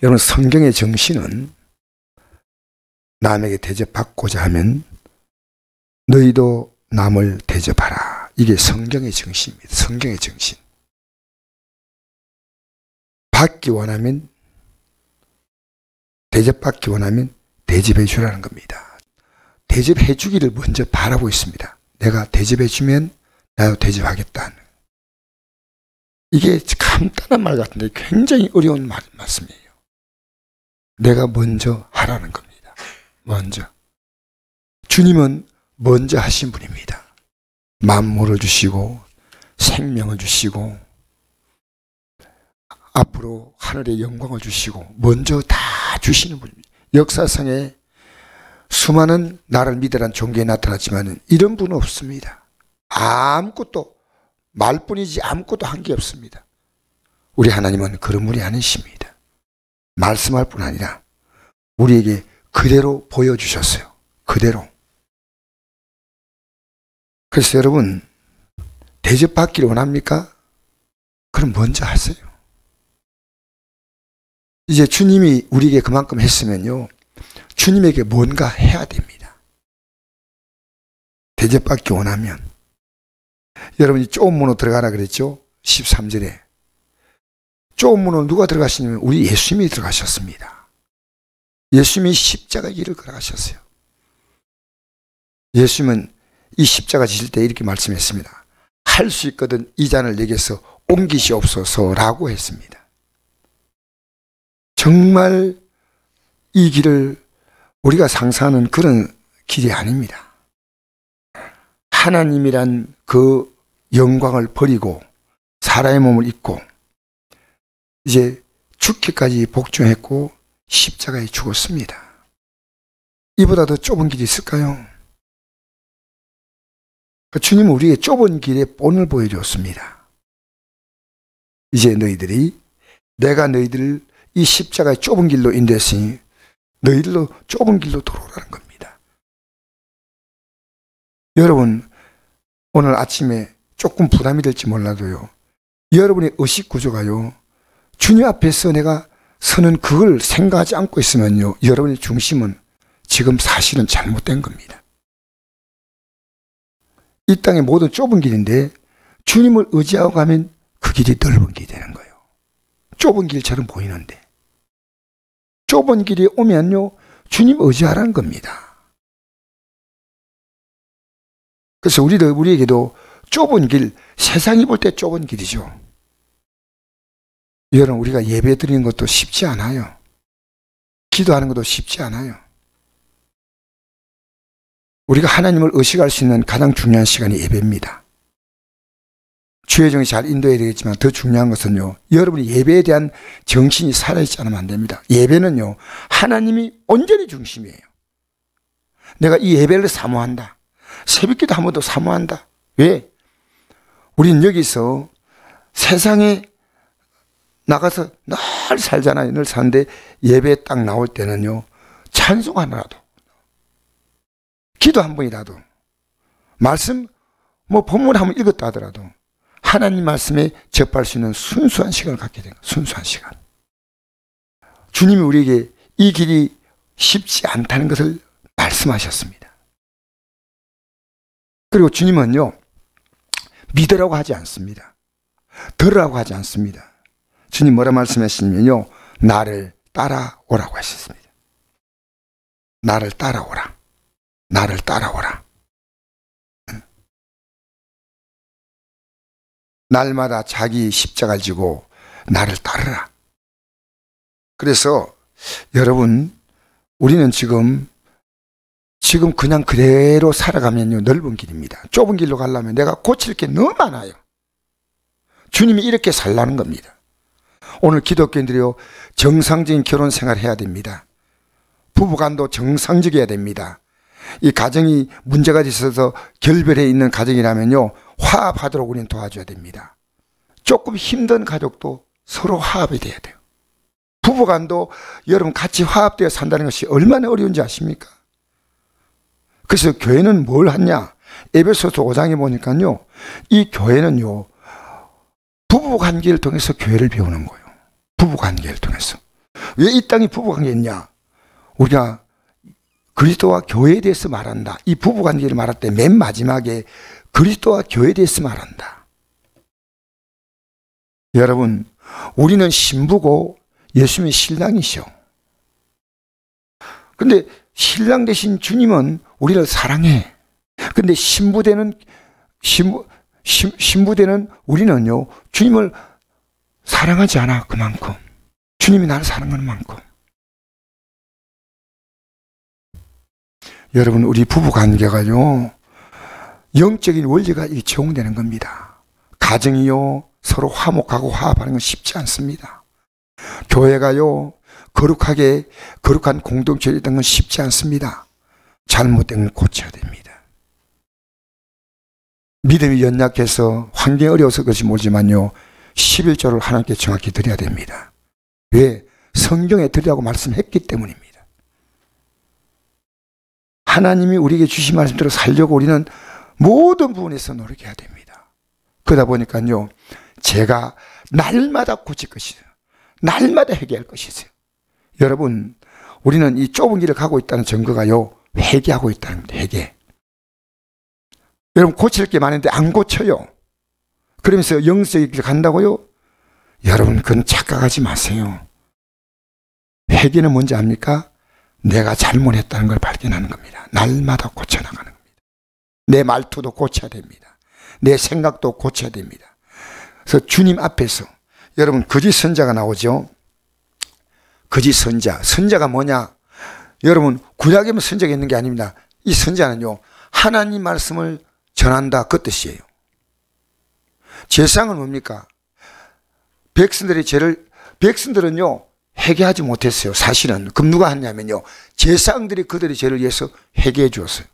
여러분, 성경의 정신은 남에게 대접받고자 하면 너희도 남을 대접하라. 이게 성경의 정신입니다. 성경의 정신. 받기 원하면, 대접받기 원하면 대접해 주라는 겁니다. 대접해 주기를 먼저 바라고 있습니다. 내가 대접해 주면 나도 대접하겠다. 이게 간단한 말 같은데 굉장히 어려운 말씀이에요. 내가 먼저 하라는 겁니다. 먼저. 주님은 먼저 하신 분입니다. 만물을 주시고 생명을 주시고 앞으로 하늘의 영광을 주시고 먼저 다 주시는 분입니다. 역사상에 수많은 나를 믿으란 종교에 나타났지만 이런 분은 없습니다. 아무것도 말뿐이지 아무것도 한 게 없습니다. 우리 하나님은 그런 분이 아니십니다. 말씀할 뿐 아니라 우리에게 그대로 보여주셨어요. 그대로. 그래서 여러분, 대접받기를 원합니까? 그럼 먼저 하세요. 이제 주님이 우리에게 그만큼 했으면요, 주님에게 뭔가 해야 됩니다. 대접받기 원하면. 여러분이 좁은 문으로 들어가라 그랬죠? 13절에. 좁은 문으로 누가 들어가시냐면 우리 예수님이 들어가셨습니다. 예수님이 십자가 길을 걸어가셨어요. 예수님은 이 십자가 지실 때 이렇게 말씀했습니다. 할 수 있거든 이 잔을 내게서 옮기시옵소서라고 했습니다. 정말 이 길을 우리가 상상하는 그런 길이 아닙니다. 하나님이란 그 영광을 버리고 사람의 몸을 입고 이제 죽기까지 복종했고 십자가에 죽었습니다. 이보다 더 좁은 길이 있을까요? 주님은 우리에게 좁은 길의 본을 보여주었습니다. 이제 너희들이, 내가 너희들을 이 십자가의 좁은 길로 인도했으니 너희들도 좁은 길로 돌아오라는 겁니다. 여러분, 오늘 아침에 조금 부담이 될지 몰라도요, 여러분의 의식 구조가요, 주님 앞에서 내가 서는 그걸 생각하지 않고 있으면요, 여러분의 중심은 지금 사실은 잘못된 겁니다. 이 땅의 모든 좁은 길인데 주님을 의지하고 가면 그 길이 넓은 길이 되는 거예요. 좁은 길처럼 보이는데 좁은 길이 오면요, 주님 의지하라는 겁니다. 그래서 우리에게도 좁은 길, 세상이 볼 때 좁은 길이죠. 여러분, 우리가 예배 드리는 것도 쉽지 않아요. 기도하는 것도 쉽지 않아요. 우리가 하나님을 의식할 수 있는 가장 중요한 시간이 예배입니다. 주의 종이 잘 인도해야 되겠지만 더 중요한 것은요, 여러분이 예배에 대한 정신이 살아있지 않으면 안 됩니다. 예배는요, 하나님이 온전히 중심이에요. 내가 이 예배를 사모한다. 새벽기도 한 번 더 사모한다. 왜? 우리는 여기서 세상에 나가서 늘 살잖아요. 늘 사는데 예배에 딱 나올 때는요, 찬송 하나라도, 기도 한 번이라도, 말씀 본문 한번 읽었다 하더라도 하나님 말씀에 접할 수 있는 순수한 시간을 갖게 된 거예요. 순수한 시간. 주님이 우리에게 이 길이 쉽지 않다는 것을 말씀하셨습니다. 그리고 주님은요, 믿으라고 하지 않습니다. 들으라고 하지 않습니다. 주님 뭐라 말씀하시냐면요, 나를 따라오라고 하셨습니다. 나를 따라오라. 나를 따라오라. 날마다 자기 십자가를 지고 나를 따르라. 그래서 여러분, 우리는 지금 그냥 그대로 살아가면요, 넓은 길입니다. 좁은 길로 가려면 내가 고칠 게 너무 많아요. 주님이 이렇게 살라는 겁니다. 오늘 기독교인들이요, 정상적인 결혼 생활을 해야 됩니다. 부부간도 정상적이어야 됩니다. 이 가정이 문제가 있어서 결별해 있는 가정이라면요, 화합하도록 우리는 도와줘야 됩니다. 조금 힘든 가족도 서로 화합이 돼야 돼요. 부부간도 여러분 같이 화합되어 산다는 것이 얼마나 어려운지 아십니까? 그래서 교회는 뭘 하냐? 에베소서 5장에 보니까요, 이 교회는요, 부부관계를 통해서 교회를 배우는 거예요. 부부관계를 통해서. 왜 이 땅이 부부관계였냐? 우리가 그리스도와 교회에 대해서 말한다. 이 부부관계를 말할 때 맨 마지막에 그리스도와 교회에 대해서 말한다. 여러분, 우리는 신부고 예수님이 신랑이셔. 근데 신랑 되신 주님은 우리를 사랑해. 근데 신부되는 우리는요, 주님을 사랑하지 않아. 그만큼 주님이 나를 사랑하는 만큼. 여러분, 우리 부부관계가요, 영적인 원리가 적용되는 겁니다. 가정이요, 서로 화목하고 화합하는 건 쉽지 않습니다. 교회가요, 거룩한 공동체를 있던 건 쉽지 않습니다. 잘못된 걸 고쳐야 됩니다. 믿음이 연약해서 환경이 어려워서 그렇지 모르지만요, 11조를 하나님께 정확히 드려야 됩니다. 왜? 성경에 드리라고 말씀했기 때문입니다. 하나님이 우리에게 주신 말씀대로 살려고 우리는 모든 부분에서 노력해야 됩니다. 그러다 보니까요, 제가 날마다 고칠 것이세요. 날마다 회개할 것이세요. 여러분, 우리는 이 좁은 길을 가고 있다는 증거가요, 회개하고 있다는 겁니다. 회개. 여러분, 고칠 게 많은데 안 고쳐요. 그러면서 영적인 길을 간다고요? 여러분, 그건 착각하지 마세요. 회개는 뭔지 압니까? 내가 잘못했다는 걸 발견하는 겁니다. 날마다 고쳐나가는 겁니다. 내 말투도 고쳐야 됩니다. 내 생각도 고쳐야 됩니다. 그래서 주님 앞에서, 여러분, 거짓 선자가 나오죠. 거짓 선자. 선자가 뭐냐? 여러분, 구약에만 선자가 있는 게 아닙니다. 이 선자는요, 하나님 말씀을 전한다, 그 뜻이에요. 제사장은 뭡니까? 백성들은요, 회개하지 못했어요. 사실은. 그럼 누가 했냐면요, 제사장들이 그들의 죄를 위해서 회개해 주었어요.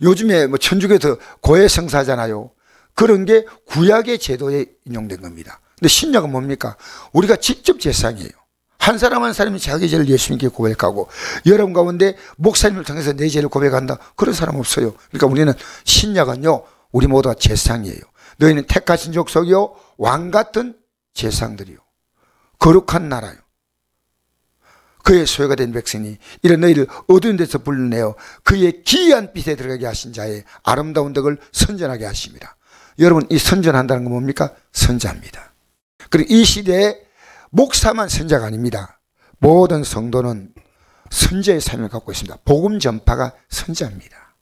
요즘에 천주교에서 고해성사잖아요. 그런 게 구약의 제도에 인용된 겁니다. 근데 신약은 뭡니까? 우리가 직접 제사장이에요. 한 사람 한 사람이 자기 죄를 예수님께 고백하고, 여러분 가운데 목사님을 통해서 내 죄를 고백한다, 그런 사람 없어요. 그러니까 우리는, 신약은요, 우리 모두가 제사장이에요. 너희는 택하신 족속이요, 왕같은 제사장들이요, 거룩한 나라요, 그의 소유가 된 백성이 이런 너희를 어두운 데서 불러내어 그의 기이한 빛에 들어가게 하신 자의 아름다운 덕을 선전하게 하십니다. 여러분, 이 선전한다는 건 뭡니까? 선자입니다. 그리고 이 시대에 목사만 선자가 아닙니다. 모든 성도는 선자의 삶을 갖고 있습니다. 복음 전파가 선자입니다.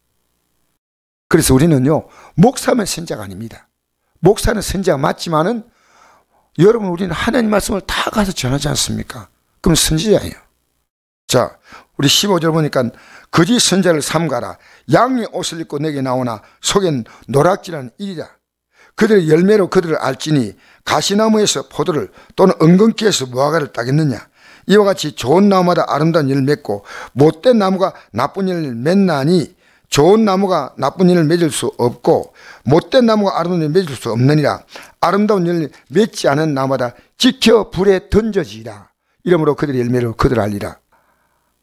그래서 우리는요, 목사만 선자가 아닙니다. 목사는 선자가 맞지만은, 여러분, 우리는 하나님 말씀을 다 가서 전하지 않습니까? 그럼 선지자예요. 자, 우리 15절 보니까, 거짓 선자를 삼가라. 양의 옷을 입고 내게 나오나 속엔 노략질하는 일이다. 그들의 열매로 그들을 알지니 가시나무에서 포도를 또는 은근키에서 무화과를 따겠느냐. 이와 같이 좋은 나무마다 아름다운 열을 맺고 못된 나무가 나쁜 열을 맺나니 좋은 나무가 나쁜 열을 맺을 수 없고 못된 나무가 아름다운 열을 맺을 수 없느니라. 아름다운 열을 맺지 않은 나무마다 지켜 불에 던져지리라. 이러므로 그들의 열매로 그들을 알리라.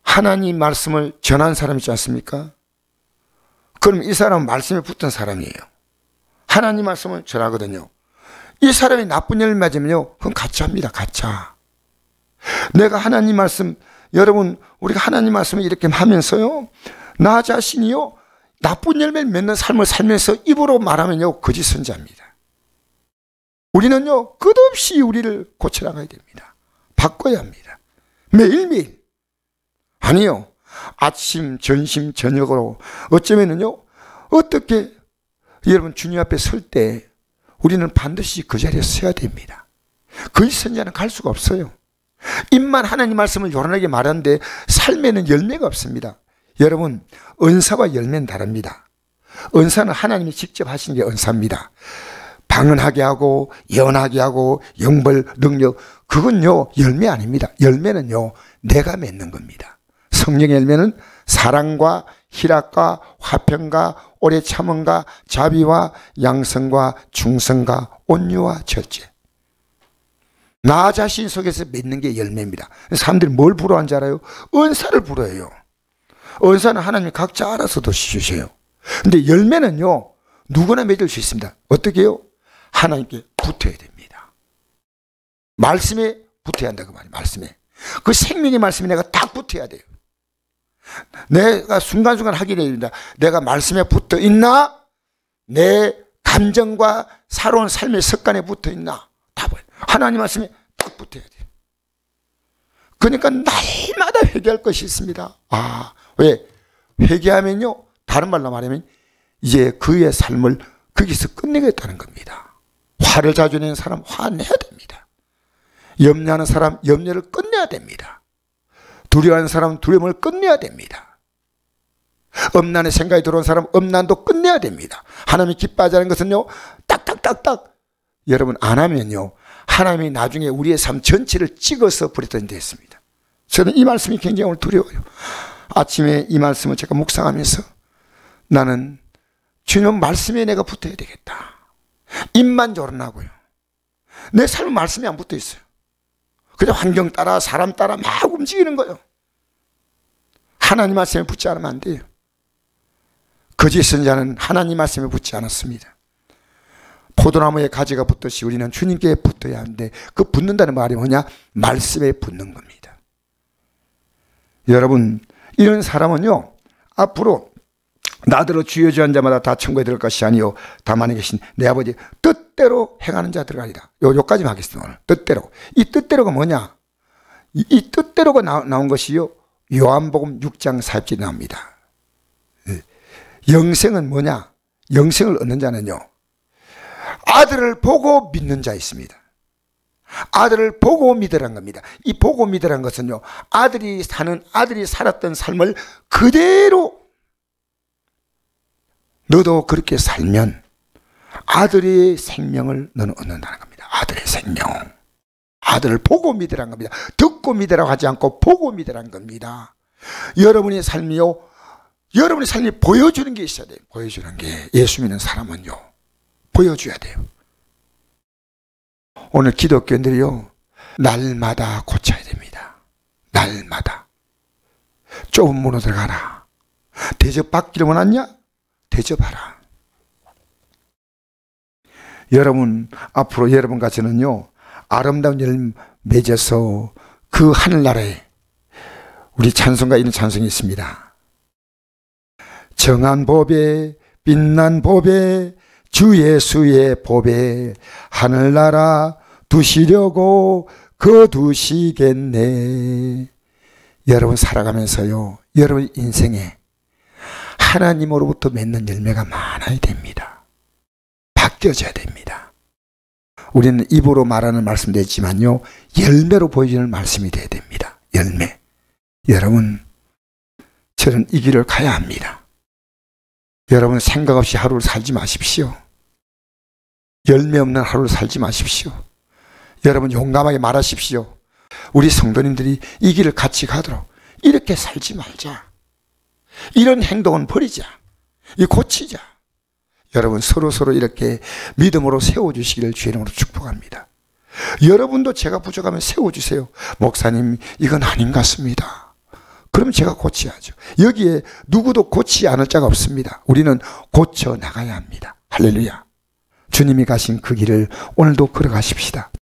하나님 말씀을 전한 사람 있지 않습니까? 그럼 이 사람은 말씀에 붙은 사람이에요. 하나님 말씀을 전하거든요. 이 사람이 나쁜 열을 맺으면요, 그건 가짜입니다. 가짜. 내가 하나님 말씀, 여러분, 우리가 하나님 말씀을 이렇게 하면서요, 나 자신이요, 나쁜 열매를 맺는 삶을 살면서 입으로 말하면요, 거짓 선자입니다. 우리는요, 끝없이 우리를 고쳐나가야 됩니다. 바꿔야 합니다. 매일매일. 아니요, 아침, 점심, 저녁으로 어쩌면은요, 어떻게 여러분 주님 앞에 설 때 우리는 반드시 그 자리에 서야 됩니다. 거짓 선자는 갈 수가 없어요. 입만 하나님 말씀을 요란하게 말하는데 삶에는 열매가 없습니다. 여러분, 은사와 열매는 다릅니다. 은사는 하나님이 직접 하신 게 은사입니다. 방언하게 하고 예언하게 하고 영벌 능력, 그건요 열매 아닙니다. 열매는요 내가 맺는 겁니다. 성령의 열매는 사랑과 희락과 화평과 오래 참음과 자비와 양성과 충성과 온유와 절제. 나 자신 속에서 맺는 게 열매입니다. 사람들이 뭘 부러워하는 줄 알아요? 은사를 부러워해요. 은사는 하나님이 각자 알아서 주셔요. 근데 열매는요 누구나 맺을 수 있습니다. 어떻게 해요? 하나님께 붙어야 됩니다. 말씀에 붙어야 한다고 말이에요. 말씀에. 그 생명의 말씀이 내가 딱 붙어야 돼요. 내가 순간순간 확인해야 됩니다. 내가 말씀에 붙어 있나? 내 감정과 살아온 삶의 습관에 붙어 있나? 다 보여요. 하나님 말씀에 딱 붙어야 돼요. 그러니까 날마다 회개할 것이 있습니다. 아, 왜? 회개하면요, 다른 말로 말하면 이제 그의 삶을 거기서 끝내겠다는 겁니다. 화를 자주 내는 사람 화내야 됩니다. 염려하는 사람 염려를 끝내야 됩니다. 두려워하는 사람 두려움을 끝내야 됩니다. 엄난의 생각이 들어온 사람 엄난도 끝내야 됩니다. 하나님이 기뻐하지 않는 것은요, 딱딱딱딱 여러분 안 하면요, 하나님이 나중에 우리의 삶 전체를 찍어서 버리던 데 있습니다. 저는 이 말씀이 굉장히 오늘 두려워요. 아침에 이 말씀을 제가 묵상하면서 나는 주님 말씀에 내가 붙어야 되겠다. 입만 조련하고요, 내 삶은 말씀이 안 붙어 있어요. 그냥 환경 따라 사람 따라 막 움직이는 거예요. 하나님 말씀에 붙지 않으면 안 돼요. 거짓 선자는 하나님 말씀에 붙지 않았습니다. 포도나무에 가지가 붙듯이 우리는 주님께 붙어야 하는데, 그 붙는다는 말이 뭐냐? 말씀에 붙는 겁니다. 여러분, 이런 사람은요, 앞으로 나더러 주여 주한 자마다 다 천국에 들어갈 것이 아니요 다만 계신 내 아버지 뜻대로 행하는 자 들어가리라. 요까지만 하겠습니다. 오늘 뜻대로. 이 뜻대로가 뭐냐? 이 뜻대로가 나온 것이요, 요한복음 6장 40절에 나옵니다. 영생은 뭐냐? 영생을 얻는 자는요, 아들을 보고 믿는 자 있습니다. 아들을 보고 믿으란 겁니다. 이 보고 믿으란 것은요, 아들이 살았던 삶을 그대로 너도 그렇게 살면 아들의 생명을 너는 얻는다는 겁니다. 아들의 생명. 아들을 보고 믿으란 겁니다. 듣고 믿으라고 하지 않고 보고 믿으란 겁니다. 여러분의 삶이요, 여러분의 삶이 보여주는 게 있어야 돼요. 보여주는 게. 예수 믿는 사람은요, 보여줘야 돼요. 오늘 기독교인들이요, 날마다 고쳐야 됩니다. 날마다. 좁은 문으로 들어가라. 대접받기를 원하냐? 대접하라. 여러분, 앞으로 여러분과 저는요, 아름다운 열 맺어서 그 하늘나라에 우리 찬송가 이런 찬송이 있습니다. 정한 법에 빛난 법에 주 예수의 법에 하늘나라 두시려고 거두시겠네. 여러분 살아가면서요, 여러분 인생에 하나님으로부터 맺는 열매가 많아야 됩니다. 바뀌어져야 됩니다. 우리는 입으로 말하는 말씀도 있지만요, 열매로 보여지는 말씀이 돼야 됩니다. 열매. 여러분, 저는 이 길을 가야 합니다. 여러분 생각 없이 하루를 살지 마십시오. 열매 없는 하루를 살지 마십시오. 여러분 용감하게 말하십시오. 우리 성도님들이 이 길을 같이 가도록 이렇게 살지 말자. 이런 행동은 버리자. 이 고치자. 여러분 서로 이렇게 믿음으로 세워주시기를 주의 이름으로 축복합니다. 여러분도 제가 부족하면 세워주세요. 목사님 이건 아닌 것 같습니다. 그럼 제가 고쳐야죠. 여기에 누구도 고치지 않을 자가 없습니다. 우리는 고쳐 나가야 합니다. 할렐루야. 주님이 가신 그 길을 오늘도 걸어가십시다.